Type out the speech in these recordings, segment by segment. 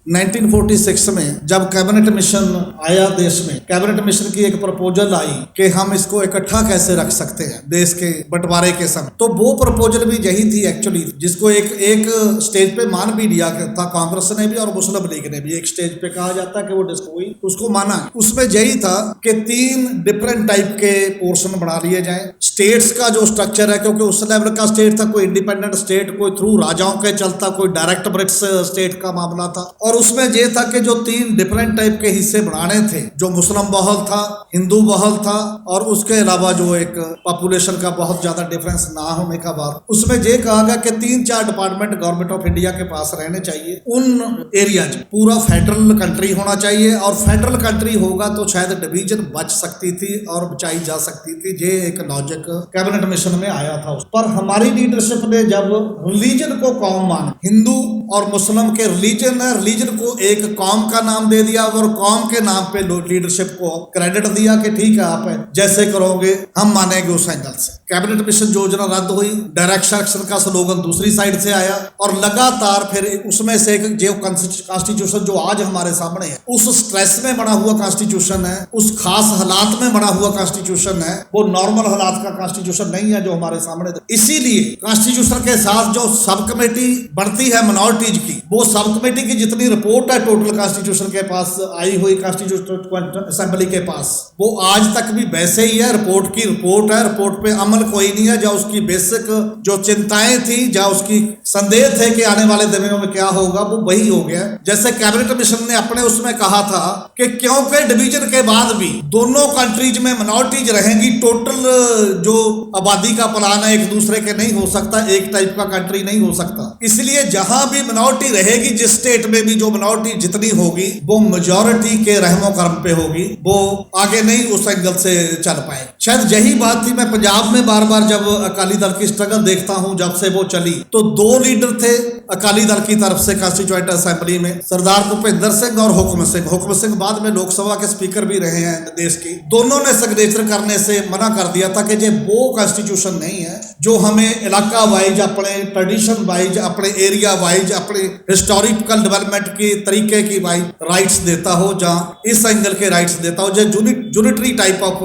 1946 में जब cabinet mission आया देश में, कैबिनेट मिशन की एक प्रपोजल आई कि हम इसको इकट्ठा कैसे रख सकते हैं देश के बंटवारे के समय, तो वो प्रपोजल भी यही थी एक्चुअली, जिसको एक स्टेज पे मान भी लिया था कांग्रेस ने भी और मुस्लिम लीग ने भी। एक स्टेज पे कहा जाता है कि वो डिस्क हुई, उसको माना। उसमें यही था कि 3 डिफरेंट टाइप के पोर्शन बना लिए जाएं। स्टेट्स का जो स्ट्रक्चर है, क्योंकि उस लेवल का स्टेट था, कोई इंडिपेंडेंट स्टेट, कोई थ्रू राजाओं के चलता, कोई डायरेक्ट ब्रिटिश स्टेट का मामला था। और उसमें यह था कि जो 3 डिफरेंट टाइप के हिस्से बनाने थे, जो मुस्लिम बहुल था, हिंदू बहुल था, और उसके अलावा जो एक पॉपुलेशन का बहुत ज्यादा डिफरेंस ना होने का बाद, उसमें यह कहा गया कि 3-4 डिपार्टमेंट गवर्नमेंट ऑफ इंडिया के पास रहने चाहिए। उन एरिया पूरा फेडरल कंट्री होना चाहिए, और फेडरल कंट्री होगा तो शायद डिवीजन बच सकती थी और बचाई जा सकती थी। ये एक लॉजिक कैबिनेट मिशन में आया था। उस पर हमारी लीडरशिप ने जब रिलीजन को कौम मान, हिंदू और मुस्लिम के रिलीजन है, रिलीजन को एक कौम का नाम दे दिया और कौम के नाम पे लीडरशिप को क्रेडिट दिया कि ठीक है आप जैसे करोगे हम मानेंगे। उस एंगल से कैबिनेट मिशन योजना रद्द हुई, डायरेक्ट सेलेक्शन का स्लोगन दूसरी साइड से आया, और लगातार फिर उसमें से एक जो कॉन्स्टिट्यूशन जो आज हमारे सामने है, उस स्ट्रेस में बना हुआ कॉन्स्टिट्यूशन है, उस खास हालात में बना हुआ कॉन्स्टिट्यूशन है, वो नॉर्मल हालात का कॉन्स्टिट्यूशन नहीं है जो हमारे सामने। इसीलिए कॉन्स्टिट्यूशन के साथ जो सब कमेटी बढ़ती है माइनॉरिटीज की, वो सब कमेटी की जितनी रिपोर्ट है टोटल कॉन्स्टिट्यूशन के पास आई हुई, कॉन्स्टिट्यूशन असेंबली के पास, वो आज तक भी वैसे ही है। रिपोर्ट की रिपोर्ट है, रिपोर्ट पे अमल कोई नहीं है। जो उसकी बेसिक जो चिंताएं थी, जो उसकी संदेह थे कि आने वाले दिनों में क्या होगा, वो वही हो गया। जैसे कैबिनेट मिशन ने अपने उसमें कहा था कि क्योंकि डिवीजन के बाद भी दोनों कंट्रीज में माइनॉरिटीज रहेंगी, टोटल जो आबादी का प्लान है एक दूसरे के नहीं हो सकता, एक टाइप का कंट्री नहीं हो सकता। इसलिए जहां भी माइनॉरिटी रहेगी, जिस स्टेट में भी जो माइनॉरिटी जितनी होगी, वो मेजॉरिटी के रहमो कर्म पे होगी, वो आगे नहीं उस एंगल से चल पाए। शायद यही बात थी। मैं पंजाब में बार बार जब अकाली दल की स्ट्रगल देखता हूं, जब से वो चली, तो 2 लीडर थे अकाली दल की तरफ से कॉन्स्टिट्यूएंट असेंबली में, सरदार भूपेंद्र सिंह और हुक्म सिंह। हुक्म सिंह बाद में लोकसभा के स्पीकर भी रहे हैं देश की। दोनों ने सिग्नेचर करने से मना कर दिया था कि ये वो कॉन्स्टिट्यूशन नहीं है जो हमें इलाका वाइज, अपने ट्रेडिशन वाइज, अपने एरिया वाइज, अपने हिस्टोरिकल डेवलपमेंट के तरीके की वाइज राइट्स देता हो, जहाँ इस एंगल के राइट्स देता हो। जो यूनिटरी टाइप ऑफ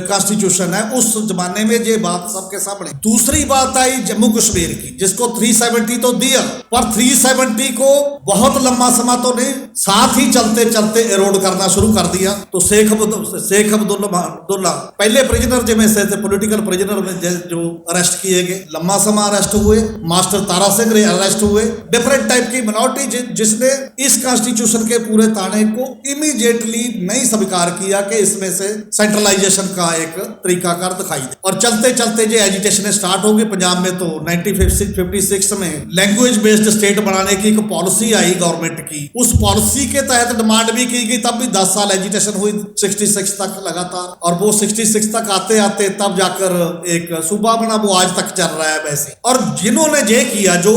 कॉन्स्टिट्यूशन है, उस जमाने में ये बात सबके सामने। दूसरी बात आई जम्मू कश्मीर की, जिसको 370 तो दिया, पर 370 को बहुत लंबा समय तो नहीं, साथ ही चलते चलते एरोड करना शुरू कर दिया। तो शेख अब्दुल्ला पहले प्रिजनर जिनमें से थे, पॉलिटिकल प्रिजनर में जो अरेस्ट किए गए, लंबा समय अरेस्ट हुए। मास्टर तारा सिंह अरेस्ट हुए। डिफरेंट टाइप की माइनॉरिटी जिसने इस कॉन्स्टिट्यूशन के पूरे ताने को इमीडिएटली नहीं स्वीकार किया कि इसमें से सेंट्रलाइजेशन का एक तरीकाकार दिखाई दे। और चलते चलते जो एजिटेशन स्टार्ट होगी पंजाब में, तो 1956 में लैंग्वेज बेस्ड स्टेट बनाने की एक पॉलिसी आई गवर्नमेंट की। उस पॉलिसी के तहत डिमांड भी की गई, तब भी 10 साल एजिटेशन हुई, 66 तक लगातार। और वो 66 तक आते आते तब जाकर एक सूबा बना, वो आज तक चल रहा है वैसे। और जिन्होंने ये किया, जो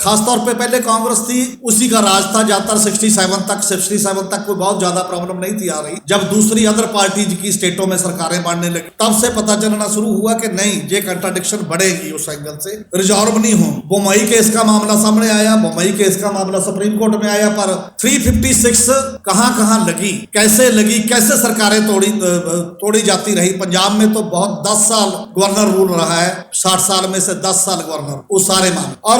खासतौर पे पहले कांग्रेस थी, उसी का राज था ज्यादातर 67 तक कोई बहुत ज्यादा प्रॉब्लम नहीं थी आ रही। जब दूसरी अदर पार्टीज की स्टेटों में सरकारें बनने लगी, तब से पता चलना शुरू हुआ कि नहीं, ये कंट्राडिक्शन बढ़ेगी। उस एंगल से रिजॉल्व नहीं हो। बम्बई केस का मामला सामने आया, बम्बई केस का मामला सुप्रीम कोर्ट में आया, पर 356 कहां लगी, कैसे सरकारें तोड़ी जाती रही। पंजाब में तो बहुत 10 साल गवर्नर रूल रहा है, 60 साल में से 10 साल गवर्नर, उस सारे मामले। और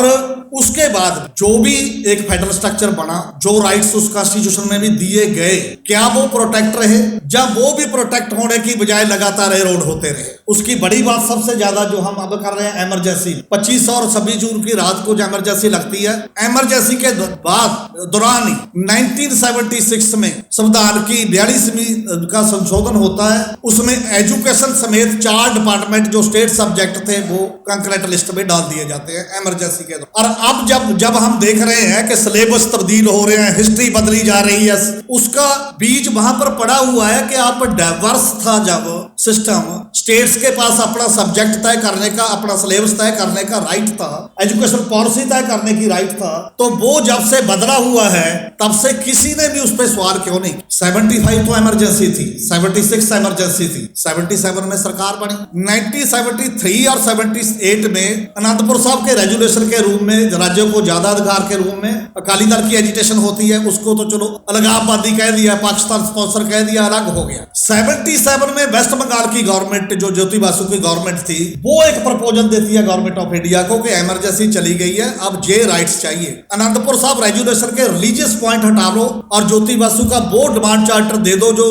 उसके बाद जो भी एक फेडरल स्ट्रक्चर बना, जो राइट्स उस कॉन्स्टिट्यूशन में भी दिए गए, क्या वो प्रोटेक्ट रहे? जब वो भी प्रोटेक्ट होने की बजाय लगातार एरोड होते रहे। उसकी बड़ी बात सबसे ज्यादा जो हम अब कर रहे हैं, इमरजेंसी। 25 और 26 जून की रात को जो इमरजेंसी लगती है, इमरजेंसी के बाद दौरान ही 1976 में संविधान की 42वीं का संशोधन होता है। उसमें एजुकेशन समेत 4 डिपार्टमेंट जो स्टेट सब्जेक्ट थे, वो कंकरेंट लिस्ट में डाल दिए जाते हैं इमरजेंसी के दौरान। और अब जब हम देख रहे हैं कि सिलेबस तब्दील हो रहे हैं, हिस्ट्री बदली जा रही है, उसका बीज वहां पर पड़ा हुआ है कि आप डाइवर्स था जब सिस्टम, स्टेट्स स्टेट्स के पास अपना सब्जेक्ट तय करने का, अपना सिलेबस तय करने का राइट था, एजुकेशन पॉलिसी तय करने की राइट था, तो वो जब से बदला हुआ है तब से किसी ने भी उस पर सवाल क्यों नहीं। 75 तो इमरजेंसी थी, 76 इमरजेंसी थी, 77 में सरकार बनी, 1973 और 78 में अनंतपुर साहब के रेजुलेशन के रूप में राज्यों को ज्यादा अधिकार के रूप में अकाली दल की एजिटेशन होती है, उसको तो चलो अलगाववादी कह दिया, पाकिस्तान स्पॉन्सर कह दिया, अलग हो गया। 77 में वेस्ट बंगाल की गवर्नमेंट, जो ज्योति बासु की गवर्नमेंट थी, वो एक प्रपोजल देती है गवर्नमेंट ऑफ इंडिया को कि इमरजेंसी चली गई है, अब जे राइट्स चाहिए। अनंतपुर साहब रेजुलेशन के रिलीजियस पॉइंट हटा लो और ज्योति बासु का वो डिमांड चार्टर दे दो जो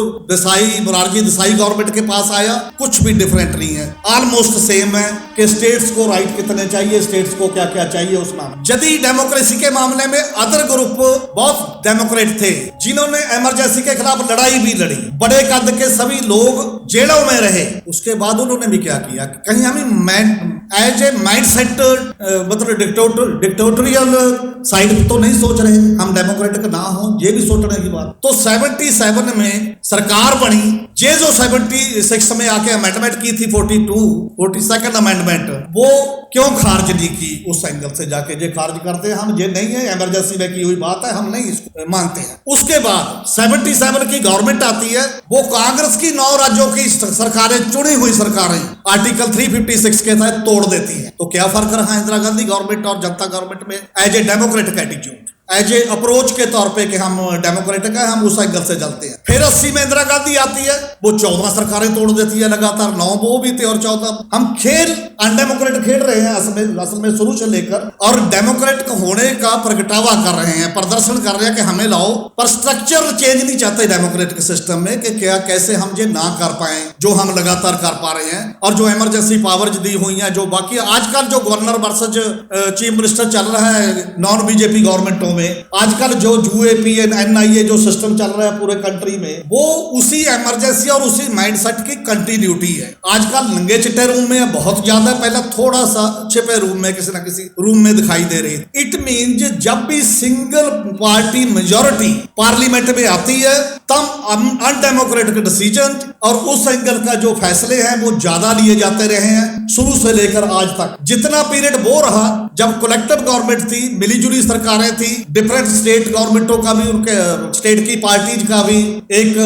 मोरारजी देसाई गवर्नमेंट के पास आया, कुछ भी डिफरेंट नहीं है, ऑलमोस्ट सेम है कि स्टेट्स को राइट कितने चाहिए, स्टेट्स को क्या क्या चाहिए उस मामले। जदीद डेमोक्रेसी के मामले में अदर ग्रुप बहुत डेमोक्रेट थे जिन्होंने इमरजेंसी के खिलाफ लड़ाई भी लड़ी, बड़े कद के सभी लोग जेलों में रहे। उसके बाद उन्होंने भी क्या किया, कहीं हमें एज ए माइंड सेट मतलब डिक्टेटोरियल साइड तो नहीं सोच रहे, हम डेमोक्रेटिक ना हो, ये भी सोचने की बात। तो 77 में सरकार बनी, ये जो 76 में आके अमेंडमेंट की थी 42nd अमेंडमेंट, वो क्यों खारिज नहीं की उस एंगल से जाके, ये खारिज करते हैं हम, ये नहीं है इमरजेंसी में की हुई बात है, हम नहीं इसको मानते हैं। उसके बाद 77 की गवर्नमेंट आती है, वो कांग्रेस की 9 राज्यों की सरकारें, चुनी हुई सरकारें आर्टिकल 356 के तहत तोड़ देती है। तो क्या फर्क रहा इंदिरा गांधी गवर्नमेंट और जनता गवर्नमेंट में as a democratic attitude, as a approach के तौर पे कि हम डेमोक्रेटिक है, हम उस एंगल से चलते हैं। फिर 80 में इंदिरा गांधी आती है, वो 14 सरकारें तोड़ देती है लगातार, 9 वो भी थे और 14। हम खेल अनडेमोक्रेट खेल रहे हैं असल में शुरू से लेकर, और डेमोक्रेट होने का प्रगटावा कर रहे हैं, प्रदर्शन कर रहे हैं कि हमें लाओ, पर स्ट्रक्चर चेंज नहीं चाहते डेमोक्रेटिक सिस्टम में कि क्या कैसे हम ये ना कर पाए जो हम लगातार कर पा रहे हैं। और जो इमरजेंसी पावर्स दी हुई हैं, जो बाकी आजकल जो गवर्नर वर्सेज चीफ मिनिस्टर चल रहा है नॉन बीजेपी गवर्नमेंटों में, आजकल जो यूएपी एनआईए जो सिस्टम चल रहा है पूरे कंट्री में, वो उसी इमरजेंसी और उसी माइंडसेट की कंटिन्यूटी है। आजकल नंगे चिट्टे रूम में बहुत ज्यादा, पहले थोड़ा सा छिपे रूम में किसी ना किसी रूम में दिखाई दे रही है। इट मीन्स जब भी सिंगल पार्टी मेजॉरिटी पार्लियामेंट में आती है, तब अनडेमोक्रेटिक डिसीजन और उस एंगल का जो फैसले हैं वो ज्यादा लिए जाते रहे हैं शुरू से लेकर आज तक। जितना पीरियड वो रहा जब कलेक्टिव गवर्नमेंट थी, मिलीजुली सरकारें थी, डिफरेंट स्टेट गवर्नमेंटों का भी, उनके स्टेट की पार्टीज का भी एक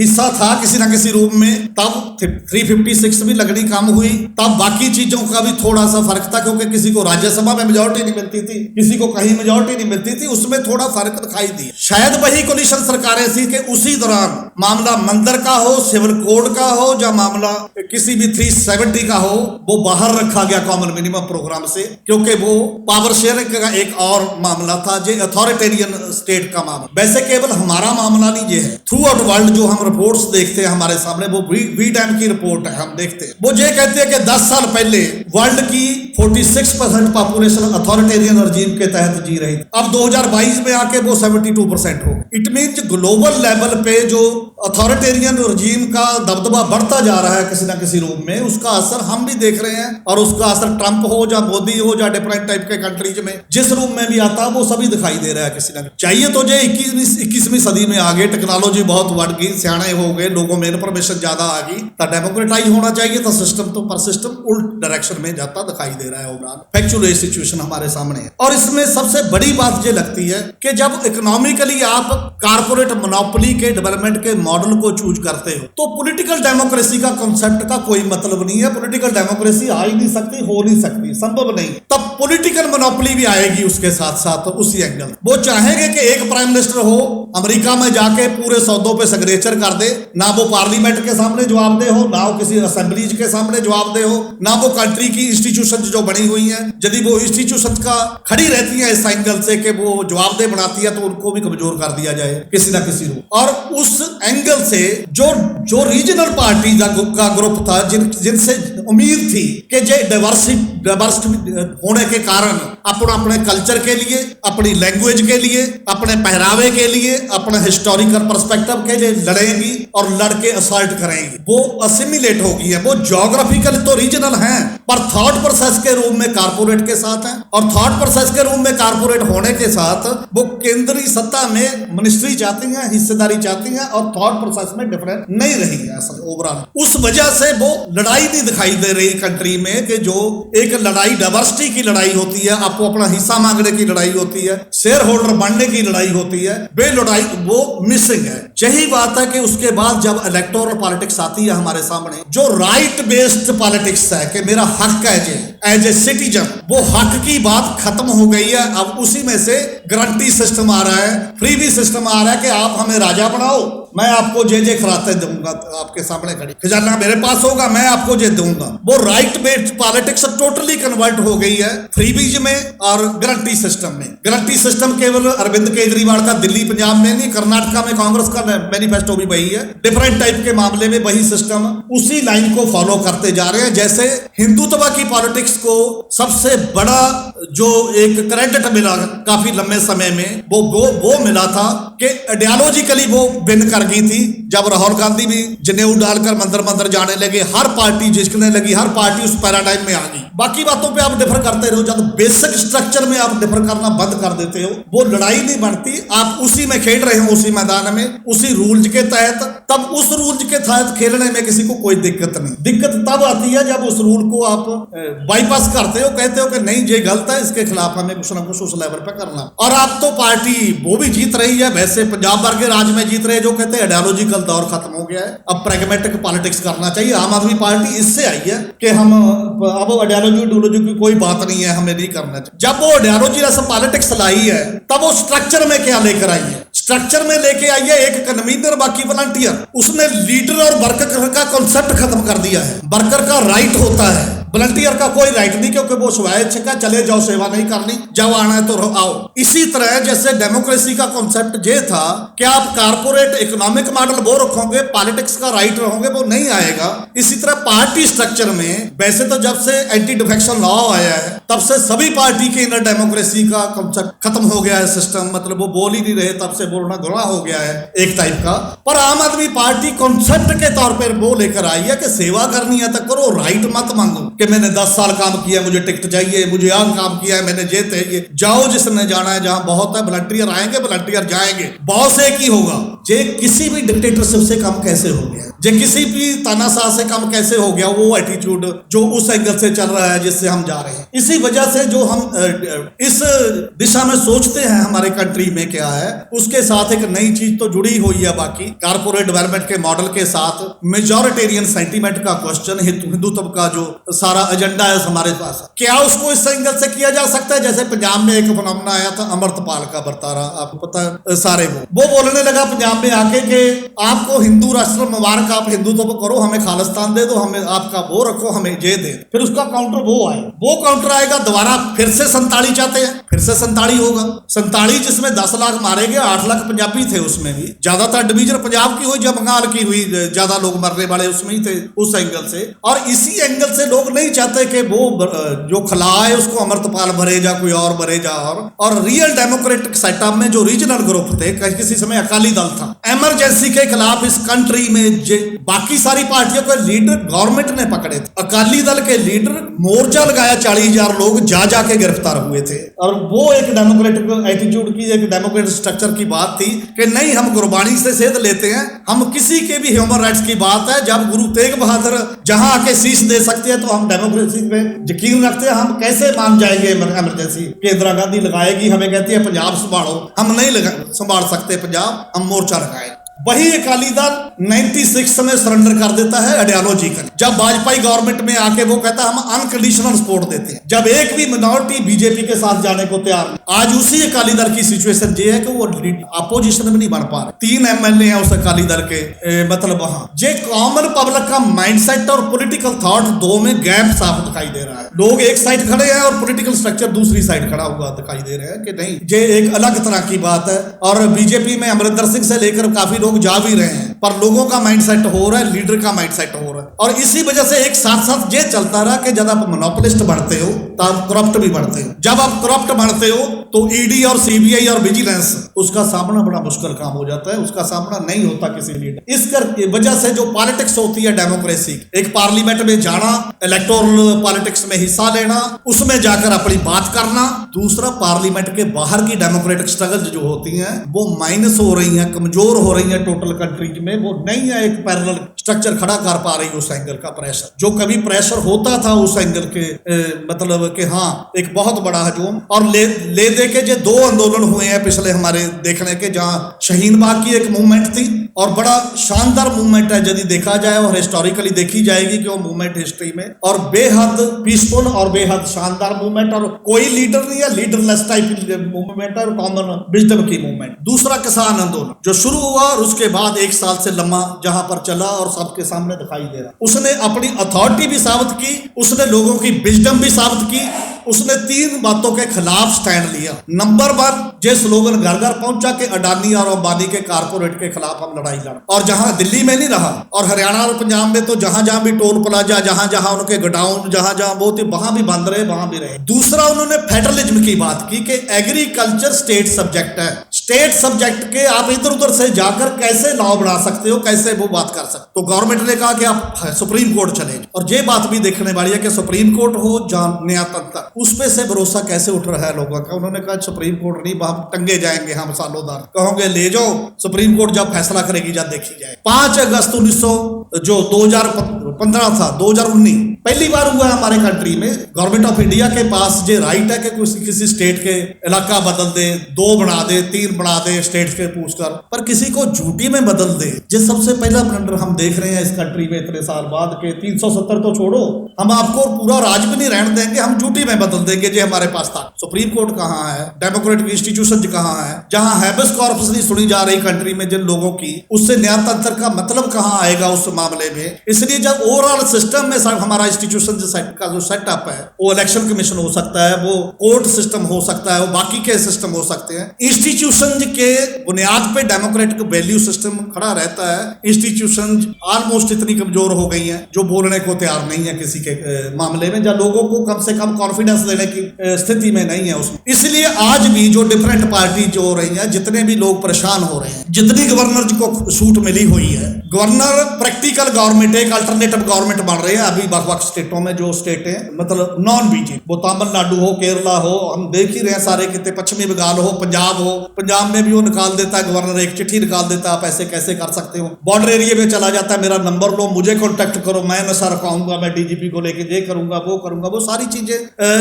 हिस्सा था किसी ना किसी रूप में, तब 356 भी लगनी कम हुई, तब बाकी चीजों का भी थोड़ा सा फर्क था, क्योंकि किसी को राज्यसभा में मेजोरिटी नहीं मिलती थी, किसी को कहीं मेजोरिटी नहीं मिलती थी, उसमें थोड़ा फर्क दिखाई दिया। शायद वही कोलिशन सरकारें थी कि उसी दौरान मामला मंदिर का हो, सिविल कोड का हो, या मामला किसी भी 370 का हो, वो बाहर रखा गया कॉमन मिनिमम प्रोग्राम से, क्योंकि वो पावर शेयरिंग का एक और मामला था, जो अथॉरिटेरियन स्टेट का मामला। वैसे केवल हमारा मामला नहीं ये है, थ्रू आउट वर्ल्ड जो हम रिपोर्ट्स देखते हैं हमारे सामने, वो वीडैम की रिपोर्ट है, हम देखते हैं, वो ये कहते हैं कि 10 साल पहले वर्ल्ड की 46% पॉपुलेशन अथॉरिटेरियन रजीम के तहत जी रही थी, अब 2022 में आके वो 72% हो गई। इट मीन्स ग्लोबल लेवल पे जो अथॉरिटेरियन रजीम का दबदबा बढ़ता जा रहा है किसी ना किसी रूप में, उसका असर हम भी देख रहे हैं, और उसका असर ट्रंप हो या मोदी हो या डिफरेंट टाइप के कंट्रीज में जिस रूप में भी आता है वो सभी दिखाई दे रहा है किसी ना चाहिए। तो जो 21वीं सदी में आगे टेक्नोलॉजी बहुत बढ़ गई, सियाने हो गए, लोगों में इन्फॉर्मेशन ज्यादा आ गई, तो डेमोक्रेटाइज होना चाहिए था सिस्टम, तो पर सिस्टम उल्ट डायरेक्शन में जाता दिखाई दे रहा है। ओवरऑल फैक्चुअल सिचुएशन हमारे सामने है। और इसमें सबसे बड़ी बात ये लगती है कि जब इकोनॉमिकली आप कारपोरेट मोनोपोली के डेवलपमेंट के मॉडल को चूज करते हो, तो पॉलिटिकल डेमोक्रेसी का कांसेप्ट का कोई मतलब नहीं है। पॉलिटिकल डेमोक्रेसी आ ही नहीं सकती, हो नहीं सकती, संभव नहीं। तब पॉलिटिकल मोनोपोली भी आएगी उसके साथ साथ उसी एंगल। वो चाहेंगे कि एक प्राइम मिनिस्टर हो, अमेरिका में जाके पूरे सौदों पे सिग्नेचर कर दे, ना वो पार्लियामेंट के सामने जवाबदेह हो, ना वो किसी असेंबलीज के सामने जवाबदेह हो, ना वो कंट्री की इंस्टीट्यूशन जो बनी हुई है, यदि वो इंस्टीट्यूशन का खड़ी रहती है इस एंगल से कि वो जवाबदेह बनाती है, तो उनको भी कमजोर कर दिया जाए किसी ना किसी रूप। और उस एंगल से जो रीजनल पार्टी का ग्रुप था, जिनसे उम्मीद थी कि जो डाइवर्स होने के कारण अपने कल्चर के लिए, अपनी लैंग्वेज के लिए, अपने पहरावे के लिए, अपने हिस्टोरिकल पर्सपेक्टिव के लिए लड़ेंगी और लड़के असर्ट करेंगी। वो असिमिलेट होगी है, वो ज्योग्राफिकल तो रीजनल हैं पर थॉट प्रोसेस के रूप में कारपोरेट के साथ हैं, और थॉट प्रोसेस के रूप में कारपोरेट होने के साथ वो केंद्रीय सत्ता में मिनिस्ट्री चाहती हैं, हिस्सेदारी चाहती हैं, और थॉट प्रोसेस में डिफरेंट नहीं रही है असल ओवरऑल। उस वजह से वो लड़ाई नहीं दिखाई दे रही कंट्री में कि जो एक लड़ाई डाइवर्सिटी की लड़ाई होती है, आपको अपना हिस्सा मांगने की लड़ाई होती है, शेयर होल्डर बनने की लड़ाई होती है, वे लड़ाई वो मिसिंग है। यही बात है कि उसके बाद जब इलेक्टोरल पॉलिटिक्स आती है हमारे सामने, जो राइट बेस्ड पॉलिटिक्स है कि मेरा हक है एज ए सिटीजन, वो हक की बात खत्म हो गई है। अब उसी में से गारंटी सिस्टम आ रहा है, फ्रीबी सिस्टम आ रहा है कि आप हमें राजा बनाओ, मैं आपको जे खिलाते दूंगा, आपके सामने खड़ी खजाना मेरे पास होगा, मैं आपको जे दूंगा। वो right based politics totally convert हो गई है फ्रीबीज में और गारंटी सिस्टम में। गारंटी सिस्टम केवल अरविंद केजरीवाल का दिल्ली पंजाब में नहीं, कर्नाटका में कांग्रेस का मैनिफेस्टो भी वही है। डिफरेंट टाइप के मामले में वही सिस्टम, उसी लाइन को फॉलो करते जा रहे हैं। जैसे हिंदुत्व की पॉलिटिक्स को सबसे बड़ा जो एक क्रेडिट मिला काफी लंबे समय में, वो मिला था कि आइडियोलॉजिकली वो विन कर गई थी। जब राहुल गांधी भी जनेऊ डालकर मंदिर जाने लगे, हर पार्टी जिसकने लगी, हर पार्टी उस पैराडाइम में आ गई। बाकी बातों पे आप डिफर करते रहो, जब बेसिक स्ट्रक्चर में आप डिफर करना बंद कर देते हो, वो लड़ाई नहीं बनती। आप उसी में खेल रहे हो, उसी मैदान में, उसी रूल्स के तहत, तब उस रूल्स के तहत खेलने में किसी को कोई दिक्कत नहीं। दिक्कत तब आती है जब उस रूल को आप बाईपास करते हो, कहते हो कि नहीं ये गलत है, इसके खिलाफ हमें कुछ ना कुछ उस लेवल पे करना। और आप तो पार्टी वो भी जीत रही है, वैसे पंजाब भर के राज्य में जीत रहे, जो कहते हैं आइडियोलॉजिकल दौर खत्म हो गया है, अब प्रैग्मेटिक पॉलिटिक्स करना चाहिए। आम आदमी पार्टी इससे आई है कि हम अब आइडियोलॉजी की कोई बात नहीं है, हमें नहीं करना चाहिए। जब वो आइडियोलॉजी से पॉलिटिक्स लाई है, तब वो स्ट्रक्चर में क्या लेकर आई है? स्ट्रक्चर में लेके आई है एक कन्वीनर, बाकी वॉलंटियर। उसने लीडर और वर्कर का कॉन्सेप्ट खत्म कर दिया है। वर्कर का राइट होता है, वॉलंटियर का कोई राइट नहीं, क्योंकि वो स्वेच्छा का चले जाओ, सेवा नहीं करनी, जब आना है तो आओ। इसी तरह जैसे डेमोक्रेसी का कॉन्सेप्ट ये था कि आप कारपोरेट इकोनॉमिक मॉडल वो रखोगे, पॉलिटिक्स का राइट रहोगे, वो नहीं आएगा। इसी तरह पार्टी स्ट्रक्चर में, वैसे तो जब से एंटी डिफेक्शन लॉ आया है, तब से सभी पार्टी के इंटर डेमोक्रेसी का कॉन्सेप्ट खत्म हो गया है। सिस्टम मतलब वो बोल ही नहीं रहे, तब से बोलना गुनाह हो गया है एक टाइप का। पर आम आदमी पार्टी कॉन्सेप्ट के तौर पर वो लेकर आई है कि सेवा करनी है तो करो, राइट मत मांगो कि मैंने 10 साल काम किया, मुझे टिकट चाहिए, मुझे आम काम किया है, मैंने ये चाहिए। जाओ जिसने जाना है, जहां बहुत है, वॉलंटियर आएंगे, वॉलंटियर जाएंगे, बॉस एक ही होगा। जे किसी भी डिक्टेटरशिप से कम कैसे हो गया, जे किसी भी तानाशाह से कम कैसे हो गया, वो एटीट्यूड जो उस एंगल से चल रहा है जिससे हम जा रहे हैं। इसी वजह से जो हम इस दिशा में सोचते हैं हमारे कंट्री में क्या है, उसके साथ एक नई चीज तो जुड़ी हुई है। बाकी कारपोरेट डेवलपमेंट के मॉडल के साथ मेजॉरिटेरियन सेंटीमेंट का क्वेश्चन, हिंदुत्व का जो सारा एजेंडा है हमारे पास, क्या उसको इस एंगल से किया जा सकता है? जैसे पंजाब में एक फिनोमेना आया था अमृतपाल का बर्तारा, आपको पता है सारे, वो बोलने लगा पंजाब में आके कि आपको हिंदू राष्ट्र मुबारक, आप हिंदुत्व करो, हमें खालिस्तान दे दो, हमें आपका वो रखो, हमें ये दे। फिर उसका काउंटर वो आए, वो काउंटर आएगा दोबारा, फिर से 47 चाहते हैं, फिर से 47 होगा। 47 जिसमें 10 लाख मारे गए, 8 लाख पंजाबी थे उसमें भी, ज्यादातर डिवीजन पंजाब की हुई, जब बंगाल की हुई, ज्यादा लोग मरने वाले उसमें ही थे उस एंगल से। और इसी एंगल से लोग नहीं चाहते कि वो जो खला है उसको अमृतपाल भरे जा, कोई और भरे जा। और रियल डेमोक्रेटिक सेटअप में जो रीजनल ग्रुप थे, किसी समय अकाली दल था, इमरजेंसी के खिलाफ इस कंट्री में बाकी सारी पार्टियों के लीडर गवर्नमेंट ने पकड़े थे। अकाली दल के लीडर मोर्चा लगाया, 40,000 लोग जा जाके गिरफ्तार हुए थे। और वो एक डेमोक्रेटिक एटीट्यूड की, एक डेमोक्रेटिक स्ट्रक्चर की बात थी कि नहीं, हम गुरबानी से सेध लेते हैं, हम किसी के भी ह्यूमन राइट्स की बात है। जब गुरु तेग बहादुर जहां आके शीश दे सकते हैं, तो हम डेमोक्रेसी पे यकीन रखते हैं। हम कैसे मान जाएंगे इमरजेंसी कि इंदिरा गांधी लगाएगी, हमें कहती है पंजाब संभालो, हम नहीं संभाल सकते पंजाब, हम मोर्चा लगाए। वही अकाली दल 96 में सरेंडर कर देता है आइडियोलॉजिकल। जब वाजपेयी गवर्नमेंट में आके वो कहता है हम अनकंडीशनल सपोर्ट देते हैं, जब एक भी मिनॉरिटी बीजेपी के साथ जाने को तैयार नहीं। आज उसी अकाली दल की सिचुएशन ये है कि वो अपोजिशन में नहीं बन पा रहे। 3 MLA हैं उस अकाली दल के, मतलब वहां जे कॉमन पब्लिक का माइंडसेट और पॉलिटिकल थॉट, दो में गैप साफ दिखाई दे रहा है। लोग एक साइड खड़े हैं और पॉलिटिकल स्ट्रक्चर दूसरी साइड खड़ा हुआ दिखाई दे रहे हैं कि नहीं, ये एक अलग तरह की बात है। और बीजेपी में अमरिंदर सिंह से लेकर काफी लोग जा भी रहे हैं, पर लोगों का माइंडसेट हो रहा है, लीडर का माइंडसेट हो रहा है। और इसी वजह से एक साथ साथ ये चलता रहा कि जब आप मोनोपोलिस्ट बढ़ते हो तो आप करप्ट भी बढ़ते हो, जब आप करप्ट बढ़ते हो तो ईडी और सीबीआई और विजिलेंस उसका सामना बड़ा मुश्किल काम हो जाता है, उसका सामना नहीं होता किसी लीडर। इस कर वजह से जो पॉलिटिक्स होती है डेमोक्रेसी, एक पार्लियामेंट में जाना, इलेक्टोरल पॉलिटिक्स में हिस्सा लेना, उसमें जाकर अपनी बात करना। दूसरा, पार्लियामेंट के बाहर की डेमोक्रेटिक स्ट्रगल जो होती हैं वो माइनस हो रही हैं, कमजोर हो रही हैं टोटल कंट्रीज में, वो नहीं है एक पैरेलल स्ट्रक्चर खड़ा कर पा रही उस एंगल का प्रेशर जो कभी प्रेशर होता था उस एंगल के मतलब कि हाँ एक बहुत बड़ा हजूम। और ले दे के जो दो आंदोलन हुए हैं पिछले हमारे देखने के, जहां शाहीन बाग की एक मूवमेंट थी और बड़ा शानदार मूवमेंट है यदि देखा जाए और हिस्टोरिकली देखी जाएगी कि वो मूवमेंट हिस्ट्री में और बेहद पीसफुल और बेहद शानदार मूवमेंट, और कोई लीडर नहीं है, लीडरलेस टाइप की मूवमेंट है और कॉमन विजडम की मूवमेंट। दूसरा, किसान आंदोलन जो शुरू हुआ और उसके बाद एक साल से लम्बा जहां पर चला और सबके सामने दिखाई दे रहा, उसने अपनी अथॉरिटी भी साबित की, उसने लोगों की विजडम भी साबित की, उसने 3 बातों के खिलाफ स्टैंड लिया। नंबर 1, ये स्लोगन घर घर पहुंचा के अडानी और अंबानी के कारपोरेट के खिलाफ हम लड़ाई लड़, और जहां दिल्ली में नहीं रहा और हरियाणा और पंजाब में तो जहां जहां भी टोल प्लाजा, जहां जहां उनके गोडाउन, जहां जहां वो थे वहां भी बंद रहे, वहां भी रहे। दूसरा, उन्होंने फेडरलिज्म की बात की कि एग्रीकल्चर स्टेट सब्जेक्ट है, स्टेट सब्जेक्ट के आप इधर उधर से जाकर कैसे लॉ बना सकते हो, कैसे वो बात कर सकते। तो गवर्नमेंट ने कहा कि आप सुप्रीम कोर्ट चले, और ये बात भी देखने वाली है कि सुप्रीम कोर्ट हो न्यायतंत्र, उस पे से भरोसा कैसे उठ रहा है लोगों का। उन्होंने कहा सुप्रीम कोर्ट नहीं, वहां टंगे जाएंगे हम सालोदार, कहोगे ले जाओ, सुप्रीम कोर्ट जब फैसला करेगी जब देखी जाए। 5 अगस्त 2015 था, 2019 पहली बार हुआ है हमारे कंट्री में, गवर्नमेंट ऑफ इंडिया के पास ये राइट है कि किसी स्टेट के इलाका बदल दे, 2 बना दे, 3 बना दे स्टेट के पूछकर, पर किसी को झूठी में बदल दे। ये सबसे पहला ब्लंडर हम देख रहे हैं इस कंट्री में इतने साल बाद के 370 तो छोड़ो, हम आपको पूरा राज भी नहीं रहने देंगे, हम झूठी में बदल देंगे जो हमारे पास था। सुप्रीम कोर्ट कहाँ है, डेमोक्रेटिक इंस्टीट्यूशन कहाँ है, जहां हैबस कॉर्पस नहीं सुनी जा रही कंट्री में जिन लोगों की, उससे न्यायतंत्र का मतलब कहाँ आएगा उस मामले में। इसलिए जब ओवरऑल सिस्टम में हमारा इंस्टीट्यूशन का जो सेटअप है, वो इलेक्शन कमीशन हो सकता है, वो कोर्ट सिस्टम हो सकता है, वो बाकी के सिस्टम हो सकते हैं, इंस्टीट्यूशन के बुनियाद पे डेमोक्रेटिक वैल्यू सिस्टम खड़ा रहता है। इंस्टीट्यूशन ऑलमोस्ट इतनी कमजोर हो गई हैं जो बोलने को तैयार नहीं है किसी के मामले में, जब लोगों को कम से कम कॉन्फिडेंस देने की स्थिति में नहीं है उसमें। इसलिए आज भी जो डिफरेंट पार्टी जो हो रही है, जितने भी लोग परेशान हो रहे हैं, जितनी गवर्नर को छूट मिली हुई है, गवर्नर प्रैक्टिकल गवर्नमेंट, एक अल्टरनेटिव गवर्नमेंट बन रहे हैं अभी वक्त स्टेटों में, जो स्टेट है मतलब नॉन बीजेपी, वो तमिलनाडु हो, केरला हो, हम देख ही रहे हैं सारे कितने, पश्चिमी बंगाल हो, पंजाब हो, पंजाब में भी वो निकाल देता है गवर्नर, एक चिट्ठी निकाल देता है, आप ऐसे कैसे कर सकते हो। बॉर्डर एरिया में चला जाता है, मेरा नंबर लो, मुझे कॉन्टेक्ट करो, मैं सर कहूंगा, मैं डीजीपी को लेके ये करूंगा, वो सारी चीजें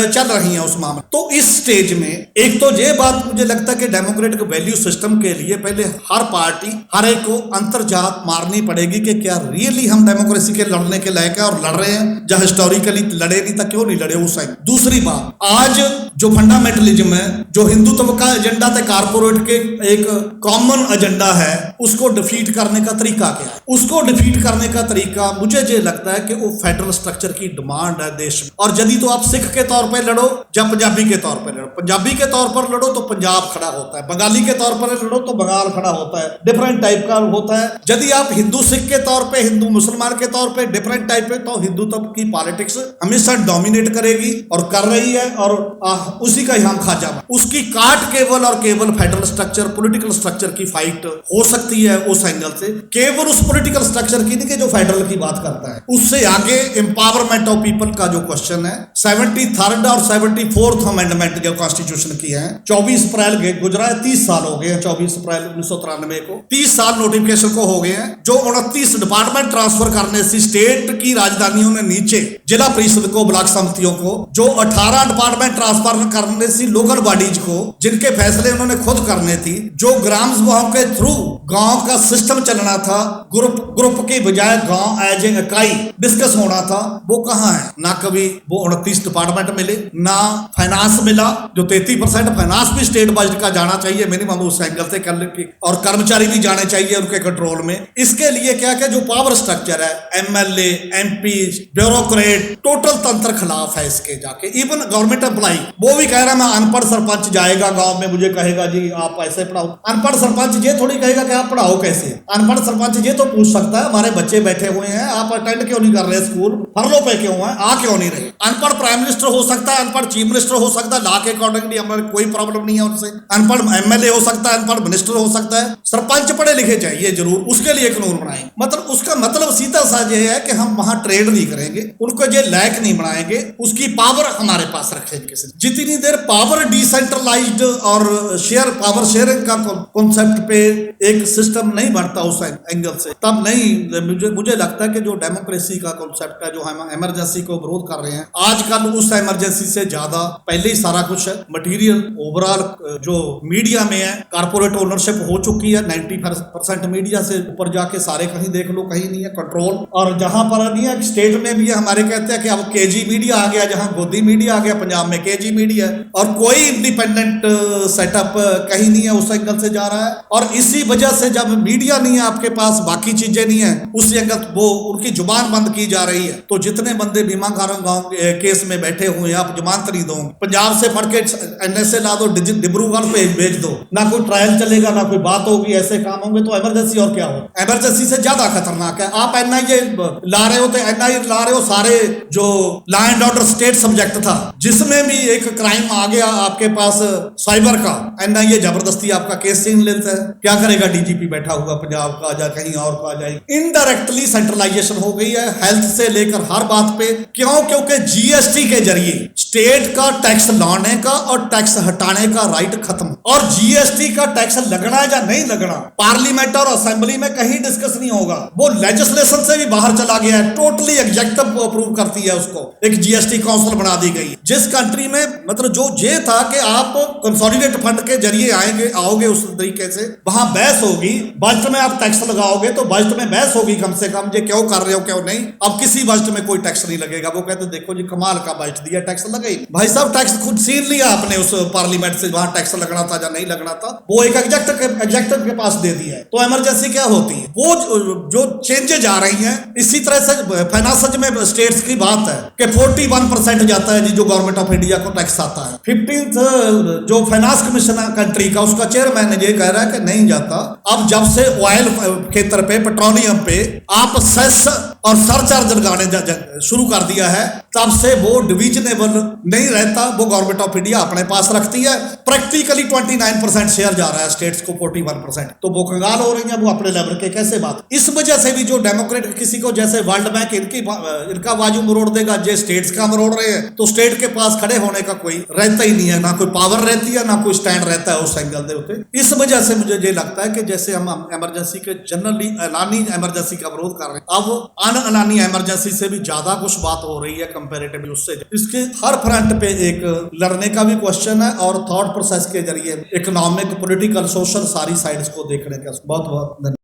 चल रही हैं उस मामले। तो इस स्टेज में एक तो ये बात मुझे लगता है कि डेमोक्रेटिक वैल्यू सिस्टम के लिए पहले हर पार्टी, हर एक को अंतर्जात मारनी पड़ेगी कि क्या रियली हम डेमोक्रेसी के लड़ने के लायक है और लड़ रहे हैं, जहां हिस्टोरिकली लड़े नहीं था, क्यों नहीं लड़े उस टाइम। दूसरी बात, आज जो फंडामेंटलिज्म है, जो हिंदुत्व का एजेंडा था, कारपोरेट के एक कॉमन एजेंडा है, उसको डिफीट करने का तरीका क्या है? उसको डिफीट करने का तरीका मुझे ये लगता है कि वो फेडरल स्ट्रक्चर की डिमांड है देश में। और यदि तो आप सिख के तौर पर लड़ो या पंजाबी के तौर पर लड़ो, पंजाबी के तौर पर लड़ो तो पंजाब खड़ा होता है, बंगाली के तौर पर लड़ो तो बंगाल खड़ा होता है, डिफरेंट टाइप का होता है। यदि आप हिंदू सिख के तौर पे, हिंदू मुसलमान के तौर पे डिफरेंट टाइप है, तो हिंदुत्व की पॉलिटिक्स हमेशा डोमिनेट करेगी और कर रही है, और उसी का ही हम खा जावा। उसकी काट केवल और केवल फेडरल स्ट्रक्चर, पॉलिटिकल स्ट्रक्चर की फाइट हो सकती है उस एंगल से, केवल उस पॉलिटिकल स्ट्रक्चर की नहीं कि जो फेडरल की बात करता है, उससे आगे एम्पावरमेंट ऑफ पीपल का जो क्वेश्चन है, 73rd और 74th अमेंडमेंट जो कॉन्स्टिट्यूशन की है, 24 अप्रैल गुजरा है, 30 साल हो गए हैं, 24 अप्रैल 1993 को 30 साल नोटिफिकेशन को हो गए हैं, जो 29 डिपार्टमेंट ट्रांसफर करने से स्टेट की राजधानियों में नीचे जिला परिषद को, ब्लॉक समितियों को, जो 18 डिपार्टमेंट ट्रांसफर करने से लोकल बॉडीज को, जिनके फैसले उन्होंने खुद करने थी, जो ग्राम सभाओं के थ्रू गांव का सिस्टम चलना था, ग्रुप के बजाय गांव एज ए इकाई डिस्कस होना था, वो कहां है? ना कभी वो 29 डिपार्टमेंट मिले, ना फाइनेंस मिला, जो 33% फाइनेंस भी स्टेट बजट का जाना चाहिए मिनिमम उस एंगल से, और कर्मचारी भी जाने चाहिए उनके कंट्रोल में। इसके लिए क्या क्या जो पावर स्ट्रक्चर है, एमएलए, एमपी, ब्यूरोक्रेट, टोटल तंत्र खिलाफ है इसके। जाके इवन गवर्नमेंट एम्प्लॉई वो भी कह रहा है मैं अनपढ़ सरपंच जाएगा गांव में, मुझे कहेगा जी आप ऐसे पढ़ाओ। अनपढ़ सरपंच ये थोड़ी कहेगा कि आप पढ़ाओ कैसे, अनपढ़ सरपंच ये तो पूछ सकता है हमारे बच्चे बैठे हुए हैं, आप अटेंड क्यों नहीं कर रहे स्कूल, फरलो पे क्यों हैं, आ क्यों नहीं रहे। अनपढ़ प्राइम मिनिस्टर हो सकता है, अनपढ़ चीफ मिनिस्टर हो सकता है, लॉ के अकॉर्डिंगली हमारे कोई प्रॉब्लम नहीं है उनसे। अनपढ़ एमएलए हो सकता है, अनपढ़ मिनिस्टर हो सकता है, सरपंच पढ़े लिखे चाहिए जरूर, उसके लिए कानून बनाएं। मतलब उसका मतलब सीधा सा ये है कि हम वहां ट्रेड नहीं करेंगे, उनको ये लायक नहीं बनाएंगे, उसकी पावर हमारे पास रखेंगे किसी। जितनी देर पावर डिसेंट्रलाइज्ड और शेयर पावर शेयरिंग का कॉन्सेप्ट पे एक सिस्टम नहीं बनता उस एंगल से, तब नहीं मुझे लगता है कि जो डेमोक्रेसी का कॉन्सेप्ट है, जो हम इमरजेंसी को विरोध कर रहे हैं आजकल, उस इमरजेंसी से ज्यादा पहले ही सारा कुछ है। मटेरियल ओवरऑल जो मीडिया में है, कारपोरेट ओनरशिप हो चुकी है, 90% मीडिया से ऊपर जाके सारे कहीं देख लो, कहीं नहीं है कंट्रोल। और जहां पर नहीं है, स्टेट में भी हमारे कहते हैं कि अब केजी मीडिया आ गया, जहां गोदी मीडिया आ गया, पंजाब में केजी मीडिया है, और कोई इंडिपेंडेंट सेटअप कहीं नहीं है, उस एंगल से जा रहा है। और इसी वजह से जब मीडिया नहीं है आपके पास, बाकी चीजें नहीं है, उस एंगल वो उनकी जुबान बंद की जा रही है। तो जितने बंदे भीमा गांव केस में बैठे हुए हैं, आप जमानत नहीं दो, पंजाब से फट के एनएसए ला दो, डिब्रूगढ़ पे भेज दो, ना कोई ट्रायल चलेगा, ना कोई बात होगी, ऐसे काम होंगे। तो इमरजेंसी और क्या हो, इमरजेंसी से ज्यादा खतरनाक है। आप एनआईए ला रहे हो, तो एनआईए ला रहे हो, सारे जो law and order state subject था, जिसमें भी एक क्राइम आ गया आपके पास साइबर का, एनआईए जबरदस्ती आपका केस छीन लेता है। क्या करेगा डीजीपी बैठा हुआ पंजाब का, या कहीं और का जाएगी। इनडायरेक्टली सेंट्रलाइजेशन हो गई है हेल्थ से लेकर हर बात पे। क्यों? क्योंकि जीएसटी के जरिए स्टेट का टैक्स लाने का और टैक्स हटाने का राइट खत्म। और जीएसटी का टैक्स लगना या नहीं लगना पार्लियामेंट और असेंबली में कहीं डिस्कस नहीं होगा, वो लेजिस्लेशन से भी बाहर चला गया है, टोटली एग्जेक्टिव अप्रूव करती है उसको, एक जीएसटी काउंसिल बना दी गई। जिस कंट्री में मतलब जो ये था कि आप कंसोलिडेट फंड के जरिए आओगे उस तरीके से, वहां बहस होगी, बजट में आप टैक्स लगाओगे तो बजट में बहस होगी कम से कम, ये क्यों कर रहे हो क्यों नहीं। अब किसी बजट में कोई टैक्स नहीं लगेगा, वो कहते देखो जी कमाल का बजट दिया, टैक्स लगे। भाई साहब टैक्स खुद छीन लिया आपने उस पार्लियामेंट से, वहां टैक्स लगना था या नहीं लगना था, वो एक एग्जेक्टिव के पास दे दिया है। तो इमरजेंसी क्या होती है, वो जो चेंजेज आ रही हैं। इसी तरह से फाइनेंस में स्टेट्स की बात है कि 41% जाता है जी जो गवर्नमेंट ऑफ इंडिया को टैक्स आता है। 15th जो फाइनेंस कमीशन कंट्री का, उसका चेयरमैन ये कह रहा है कि नहीं जाता। अब जब से ऑयल क्षेत्र पे, पेट्रोलियम पे आप सेस और सरचार्ज लगाने शुरू कर दिया है, तब से वो डिविजनेबल नहीं रहता, वो गवर्नमेंट ऑफ इंडिया अपने पास रखती है। प्रैक्टिकली 29% शेयर जा रहा है स्टेट्स को, 41%। तो वो कंगाल हो रही है, वो अपने लेवल के कैसे बात। इस वजह से भी जो डेमोक्रेट किसी को, जैसे वर्ल्ड बैंक इनका बाजू मरोड़ देगा, जे स्टेट्स का मरोड़ रहे हैं, तो स्टेट के पास खड़े होने का कोई रहता ही नहीं है, ना कोई पावर रहती है, ना कोई स्टैंड रहता है उस एंगल के ऊपर। इस वजह से मुझे ये लगता है कि जैसे हम इमरजेंसी के जनरली ऐलानी इमरजेंसी का विरोध कर रहे हैं, अब अनअलानी इमरजेंसी से भी ज्यादा कुछ बात हो रही है कंपैरेटिवली उससे। इसके हर फ्रंट पे एक लड़ने का भी क्वेश्चन है, और थॉट प्रोसेस के जरिए इकोनॉमिक, पॉलिटिकल, सोशल सारी साइड्स को देखने का। बहुत बहुत धन्यवाद।